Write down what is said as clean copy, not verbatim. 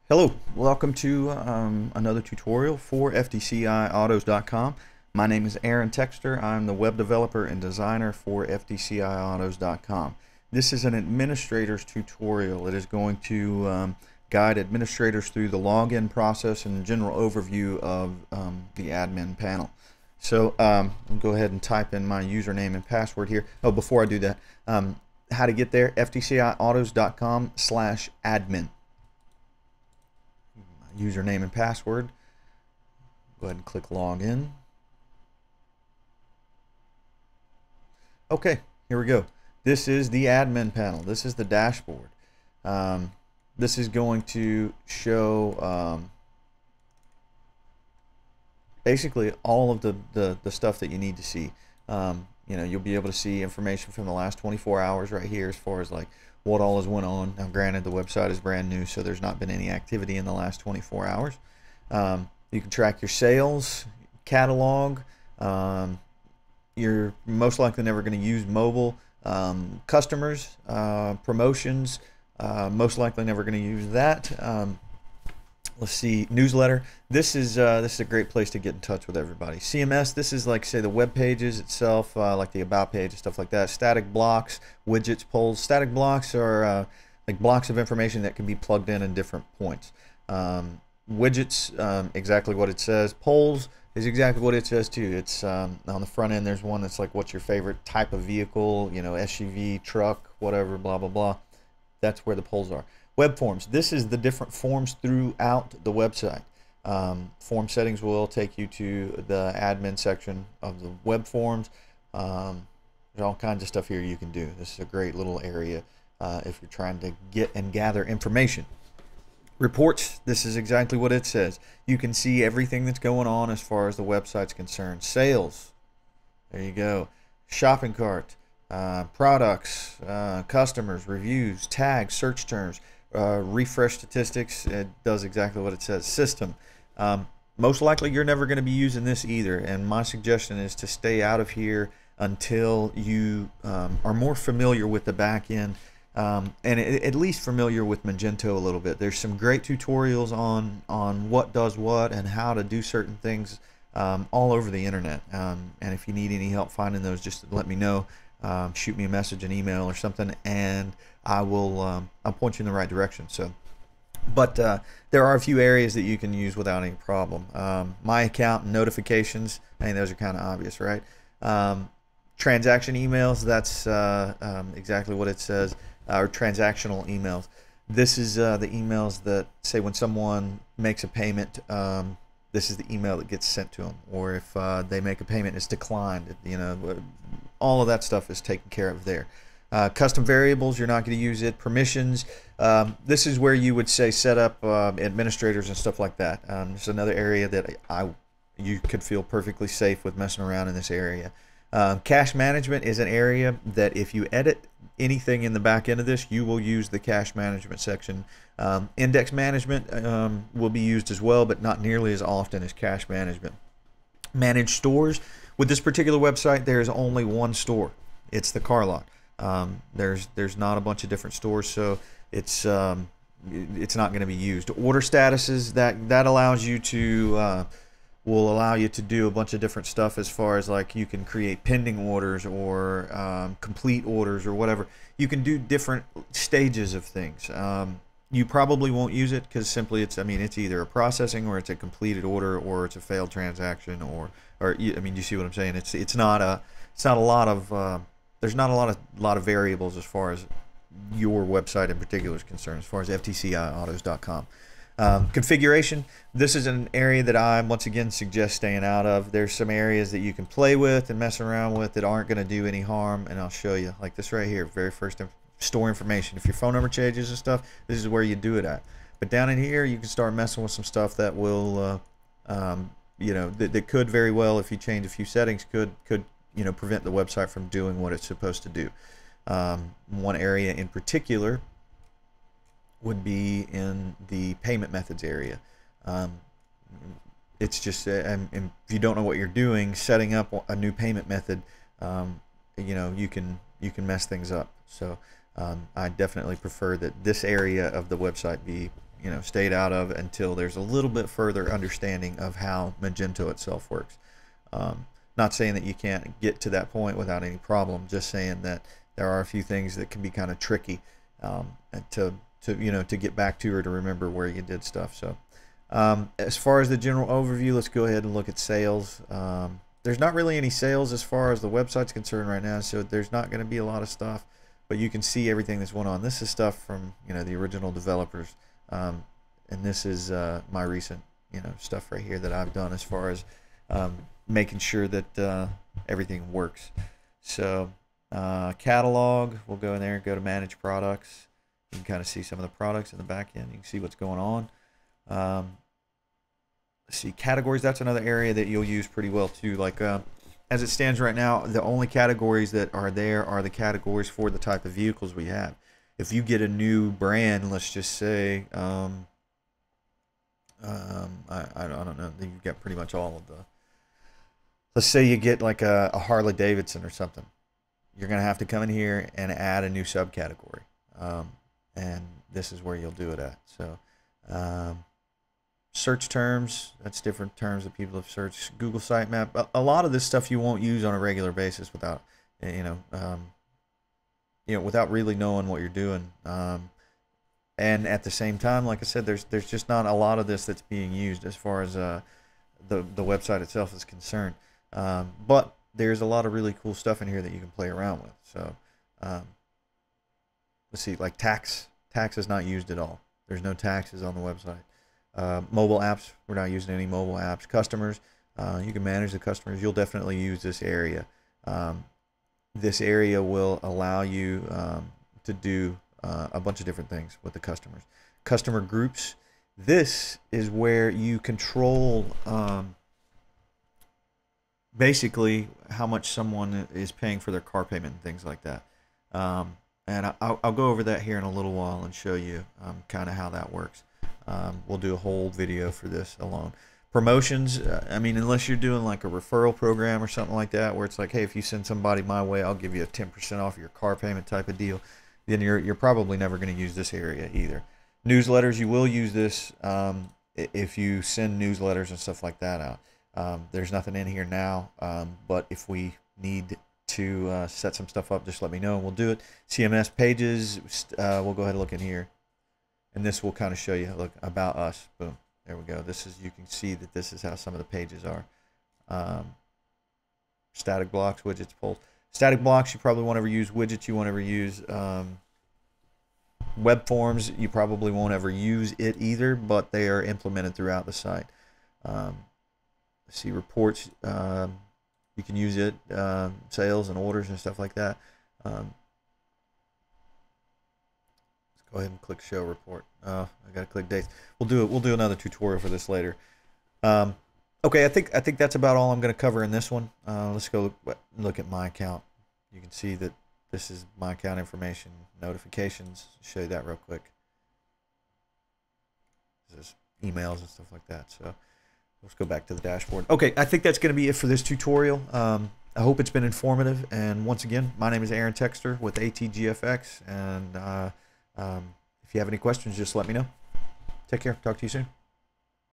Hello, welcome to another tutorial for FDCIautos.com. My name is Aaron Texter. I'm the web developer and designer for FDCIautos.com. This is an administrator's tutorial. It is going to guide administrators through the login process and general overview of the admin panel. So I'll go ahead and type in my username and password here. Oh, before I do that, how to get there, FDCIautos.com/admin. Username and password. Go ahead and click login. Okay, here we go. This is the admin panel. This is the dashboard. This is going to show basically all of the stuff that you need to see. You'll be able to see information from the last 24 hours right here as far as like what all has went on. Now granted, the website is brand new, so there's not been any activity in the last 24 hours. You can track your sales, catalog. You're most likely never going to use mobile. Customers, promotions, most likely never going to use that. Let's see, newsletter. This is a great place to get in touch with everybody. CMS, this is like, say, the web pages itself, like the about page and stuff like that. Static blocks, widgets, polls. Static blocks are like blocks of information that can be plugged in different points. Widgets, exactly what it says. Polls is exactly what it says too. It's on the front end. There's one that's like, what's your favorite type of vehicle? SUV, truck, whatever, blah blah blah. That's where the polls are. Web forms. This is the different forms throughout the website. Form settings will take you to the admin section of the web forms. There's all kinds of stuff here you can do. This is a great little area if you're trying to get and gather information. Reports. This is exactly what it says. You can see everything that's going on as far as the website's concerned. Sales. There you go. Shopping cart. Products. Customers. Reviews. Tags. Search terms. Refresh statistics. It does exactly what it says. System. Most likely you're never going to be using this either, and my suggestion is to stay out of here until you are more familiar with the back end, and at least familiar with Magento a little bit. There's some great tutorials on what does what and how to do certain things all over the internet, and if you need any help finding those, just let me know. Shoot me a message, an email or something, and I'll point you in the right direction. But there are a few areas that you can use without any problem. My account and notifications, I mean, those are kind of obvious, right? Transaction emails, that's exactly what it says, or transactional emails. This is the emails that say when someone makes a payment, this is the email that gets sent to them, or if they make a payment, it's declined. All of that stuff is taken care of there. Custom variables, you're not going to use it. Permissions, this is where you would say set up administrators and stuff like that. It's another area that you could feel perfectly safe with messing around in this area. Cache management is an area that if you edit anything in the back end of this, you will use the cache management section. Index management will be used as well, but not nearly as often as cache management. Manage stores. With this particular website, there's only one store. It's the car lot. There's not a bunch of different stores, so it's not going to be used. Order statuses, that allows you to will allow you to do a bunch of different stuff as far as like you can create pending orders or complete orders or whatever. You can do different stages of things. You probably won't use it because simply it's either a processing or it's a completed order or it's a failed transaction or you see what I'm saying? It's not a lot of there's not a lot of variables as far as your website in particular is concerned, as far as FDCIautos.com. Configuration, this is an area that I once again suggest staying out of. There's some areas that you can play with and mess around with that aren't going to do any harm, and I'll show you, like this right here, very first store information. If your phone number changes and stuff, this is where you do it at. But down in here, you can start messing with some stuff that will, that could very well, if you change a few settings, could prevent the website from doing what it's supposed to do. One area in particular would be in the payment methods area. It's just, and if you don't know what you're doing, setting up a new payment method, you can mess things up. So I definitely prefer that this area of the website be stayed out of until there's a little bit further understanding of how Magento itself works. Not saying that you can't get to that point without any problem, just saying that there are a few things that can be kind of tricky to get back to or to remember where you did stuff. So as far as the general overview, let's go ahead and look at sales. There's not really any sales as far as the website's concerned right now, so there's not going to be a lot of stuff, but you can see everything that's going on. This is stuff from the original developers, and this is my recent stuff right here that I've done as far as making sure that everything works. So catalog, we'll go in there and go to manage products. You can kind of see some of the products in the back end. You can see what's going on. Let's see, categories, that's another area that you'll use pretty well too. Like as it stands right now, the only categories that are there are the categories for the type of vehicles we have. If you get a new brand, let's just say I don't know, you've got pretty much all of the, let's say you get like a Harley Davidson or something, you're going to have to come in here and add a new subcategory, and this is where you'll do it at. So search terms, that's different terms that people have searched. Google Sitemap, a lot of this stuff you won't use on a regular basis without without really knowing what you're doing. And at the same time, like I said, there's just not a lot of this that's being used as far as the website itself is concerned. But there's a lot of really cool stuff in here that you can play around with. So let's see, like tax is not used at all. There's no taxes on the website. Mobile apps, we're not using any mobile apps. Customers, you can manage the customers. You'll definitely use this area. This area will allow you to do a bunch of different things with the customers. Customer groups, this is where you control basically how much someone is paying for their car payment and things like that. And I'll go over that here in a little while and show you kind of how that works. We'll do a whole video for this alone. Promotions, I mean, unless you're doing like a referral program or something like that, where it's like, hey, if you send somebody my way, I'll give you a 10% off your car payment type of deal, then you're probably never going to use this area either. Newsletters, you will use this if you send newsletters and stuff like that out. There's nothing in here now, but if we need to set some stuff up, just let me know and we'll do it. CMS pages, we'll go ahead and look in here. And this will kind of show you, look, about us. Boom. There we go. This is, you can see that this is how some of the pages are. Static blocks, widgets, polls. Static blocks, you probably won't ever use. Widgets, you won't ever use. Web forms, you probably won't ever use it either, but they are implemented throughout the site. Let's see, reports, you can use it, sales and orders and stuff like that. Go ahead and click show report. I gotta click dates. We'll do another tutorial for this later. Okay, I think that's about all I'm gonna cover in this one. Let's go look at my account. You can see that this is my account information, notifications. Show you that real quick. There's emails and stuff like that. So let's go back to the dashboard. Okay, I think that's gonna be it for this tutorial. I hope it's been informative. And once again, my name is Aaron Texter with ATGFX, and if you have any questions, just let me know. Take care. Talk to you soon.